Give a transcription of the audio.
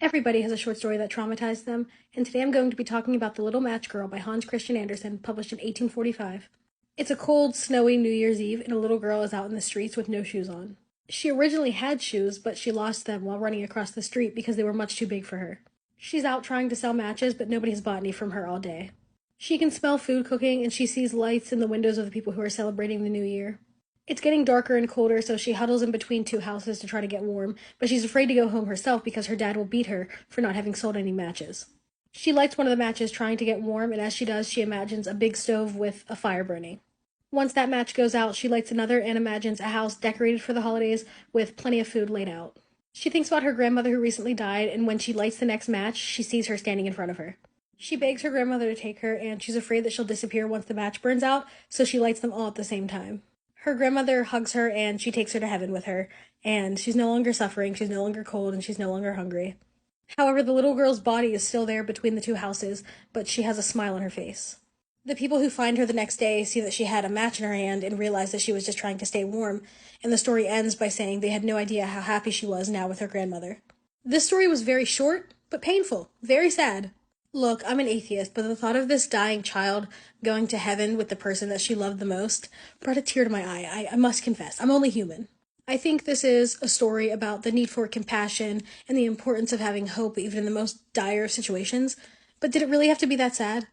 Everybody has a short story that traumatized them, and today I'm going to be talking about The Little Match Girl by Hans Christian Andersen, published in 1845. It's a cold, snowy New Year's Eve, and a little girl is out in the streets with no shoes on. She originally had shoes, but she lost them while running across the street because they were much too big for her. She's out trying to sell matches, but nobody has bought any from her all day. She can smell food cooking, and she sees lights in the windows of the people who are celebrating the new year. It's getting darker and colder, so she huddles in between two houses to try to get warm, but she's afraid to go home herself because her dad will beat her for not having sold any matches. She lights one of the matches trying to get warm, and as she does, she imagines a big stove with a fire burning. Once that match goes out, she lights another and imagines a house decorated for the holidays with plenty of food laid out. She thinks about her grandmother who recently died, and when she lights the next match, she sees her standing in front of her. She begs her grandmother to take her, and she's afraid that she'll disappear once the match burns out, so she lights them all at the same time. Her grandmother hugs her and she takes her to heaven with her, and she's no longer suffering, she's no longer cold, and she's no longer hungry. However, the little girl's body is still there between the two houses, but she has a smile on her face. The people who find her the next day see that she had a match in her hand and realize that she was just trying to stay warm, and the story ends by saying they had no idea how happy she was now with her grandmother. This story was very short, but painful, very sad. Look, I'm an atheist, but the thought of this dying child going to heaven with the person that she loved the most brought a tear to my eye. I must confess, I'm only human. I think this is a story about the need for compassion and the importance of having hope even in the most dire situations. But did it really have to be that sad?